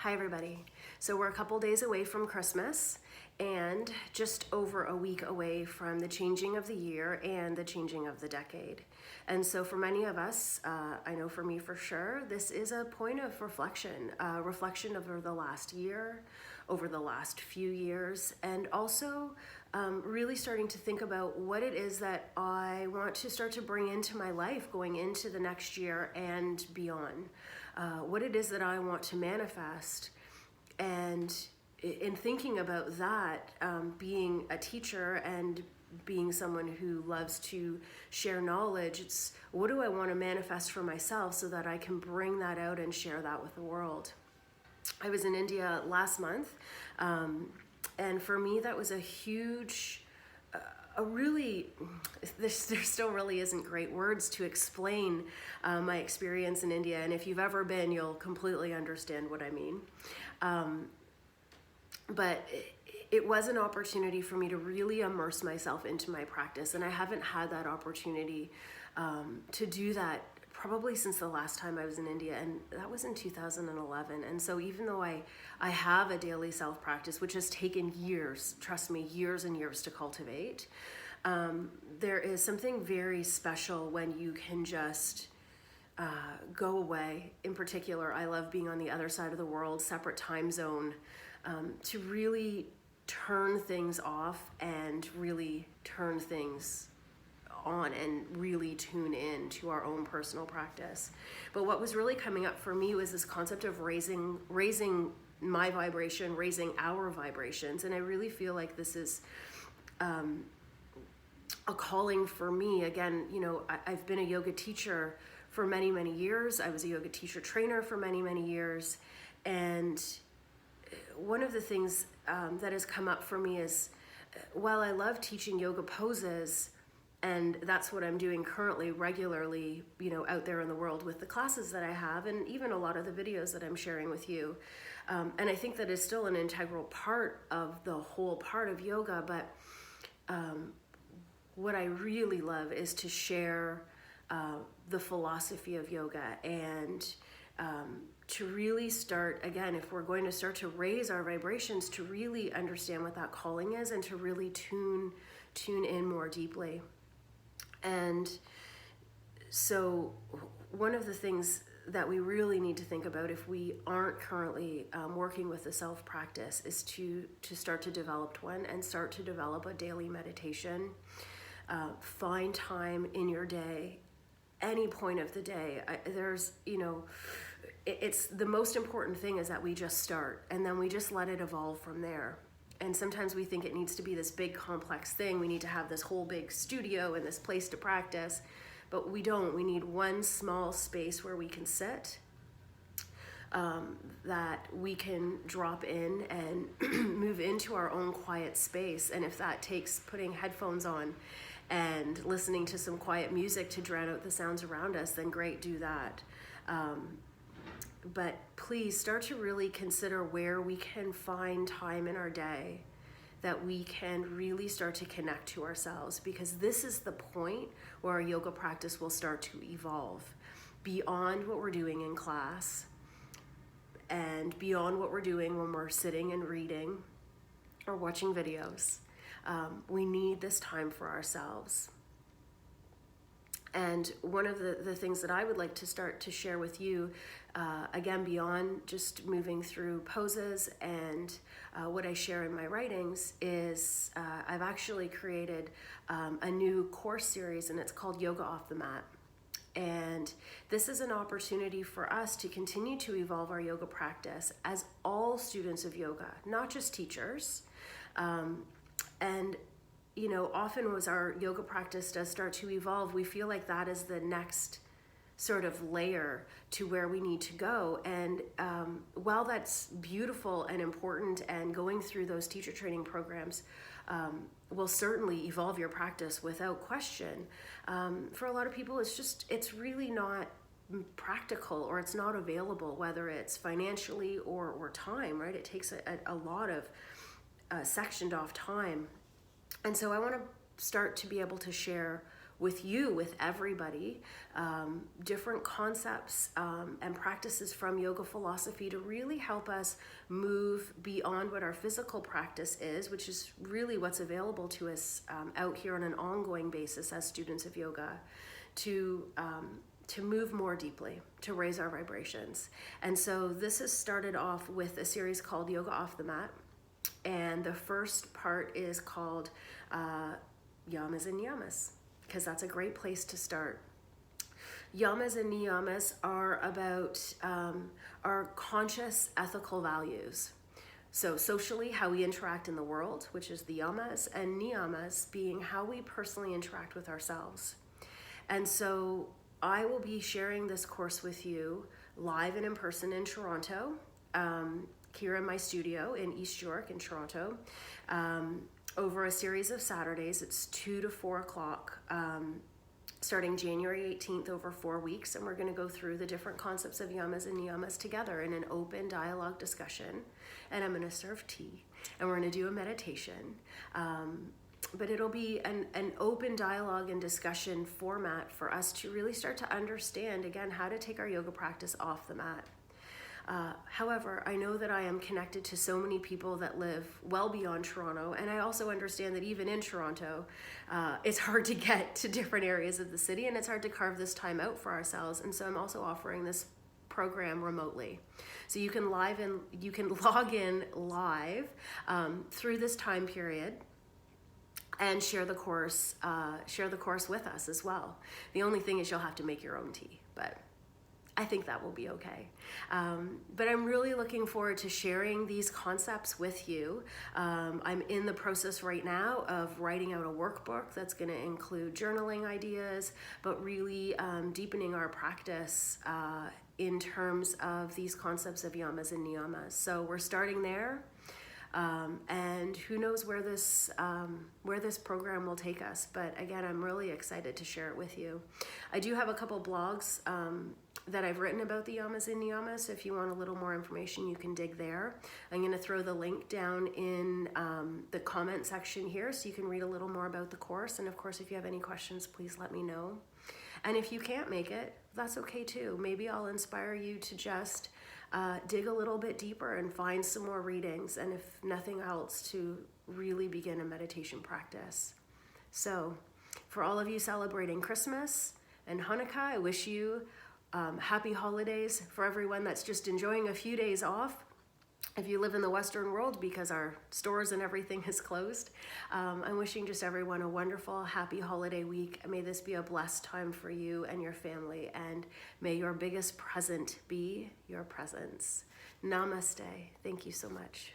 Hi everybody. So we're a couple days away from Christmas and just over a week away from the changing of the year and the changing of the decade. And so for many of us, I know for me for sure, this is a point of reflection, reflection over the last year, over the last few years, and also really starting to think about what it is that I want to start to bring into my life going into the next year and beyond. What it is that I want to manifest. And in thinking about that, being a teacher and being someone who loves to share knowledge, it's what do I want to manifest for myself so that I can bring that out and share that with the world. I was in India last month, and for me that was a huge, there still really isn't great words to explain my experience in India, and if you've ever been, you'll completely understand what I mean. But it was an opportunity for me to really immerse myself into my practice, and I haven't had that opportunity to do that probably since the last time I was in India, and that was in 2011. And so even though I have a daily self practice, which has taken years, trust me, years and years to cultivate, there is something very special when you can just go away. In particular, I love being on the other side of the world, separate time zone, to really turn things off and really turn things on and really tune in to our own personal practice. But what was really coming up for me was this concept of raising my vibration, raising our vibrations. And I really feel like this is a calling for me. Again, you know, I've been a yoga teacher for many, many years. I was a yoga teacher trainer for many, many years. And one of the things that has come up for me is, while I love teaching yoga poses, and that's what I'm doing currently regularly, you know, out there in the world with the classes that I have, and even a lot of the videos that I'm sharing with you. And I think that is still an integral part of the whole part of yoga. But what I really love is to share the philosophy of yoga, and to really start, again, if we're going to start to raise our vibrations, to really understand what that calling is and to really tune in more deeply. And so one of the things that we really need to think about if we aren't currently working with the self-practice is to start to develop one and start to develop a daily meditation. Find time in your day, any point of the day. There's, you know, it's the most important thing is that we just start and then we just let it evolve from there. And sometimes we think it needs to be this big complex thing. We need to have this whole big studio and this place to practice, but we don't. We need one small space where we can sit, that we can drop in and move into our own quiet space. And if that takes putting headphones on and listening to some quiet music to drown out the sounds around us, then great, do that. But please start to really consider where we can find time in our day that we can really start to connect to ourselves, because this is the point where our yoga practice will start to evolve beyond what we're doing in class and beyond what we're doing when we're sitting and reading or watching videos. We need this time for ourselves. And one of the things that I would like to start to share with you, again, beyond just moving through poses and what I share in my writings, is I've actually created a new course series, and it's called Yoga Off the Mat. And this is an opportunity for us to continue to evolve our yoga practice as all students of yoga, not just teachers. And you know, often as our yoga practice does start to evolve, we feel like that is the next sort of layer to where we need to go. And while that's beautiful and important, and going through those teacher training programs will certainly evolve your practice without question, for a lot of people, it's really not practical, or it's not available, whether it's financially or time, right? It takes a lot of sectioned off time. And so I want to start to be able to share with you, with everybody, different concepts and practices from yoga philosophy to really help us move beyond what our physical practice is, which is really what's available to us out here on an ongoing basis as students of yoga, to move more deeply, to raise our vibrations. And so this has started off with a series called Yoga Off the Mat. And the first part is called Yamas and Niyamas, because that's a great place to start. Yamas and niyamas are about our conscious ethical values. So socially, how we interact in the world, which is the yamas, and niyamas being how we personally interact with ourselves. And so I will be sharing this course with you live and in person in Toronto, here in my studio in East York in Toronto, over a series of Saturdays. It's 2 to 4 o'clock, starting January 18th over 4 weeks. And we're going to go through the different concepts of yamas and niyamas together in an open dialogue discussion. And I'm going to serve tea, and we're going to do a meditation. But it'll be an open dialogue and discussion format for us to really start to understand, again, how to take our yoga practice off the mat. However, I know that I am connected to so many people that live well beyond Toronto, and I also understand that even in Toronto, it's hard to get to different areas of the city, and it's hard to carve this time out for ourselves. And so I'm also offering this program remotely. So you can log in live through this time period and share the course with us as well. The only thing is you'll have to make your own tea, but I think that will be okay. But I'm really looking forward to sharing these concepts with you. I'm in the process right now of writing out a workbook that's going to include journaling ideas, but really deepening our practice in terms of these concepts of yamas and niyamas. So we're starting there. And who knows where this program will take us. But again, I'm really excited to share it with you. I do have a couple blogs that I've written about the yamas and niyamas. So if you want a little more information, you can dig there. I'm going to throw the link down in the comment section here so you can read a little more about the course. And of course, if you have any questions, please let me know. And if you can't make it, that's okay too. Maybe I'll inspire you to just dig a little bit deeper and find some more readings, and if nothing else, to really begin a meditation practice. So for all of you celebrating Christmas and Hanukkah, I wish you happy holidays. For everyone that's just enjoying a few days off, if you live in the Western world because our stores and everything is closed, I'm wishing just everyone a wonderful, happy holiday week. May this be a blessed time for you and your family, and may your biggest present be your presence. Namaste. Thank you so much.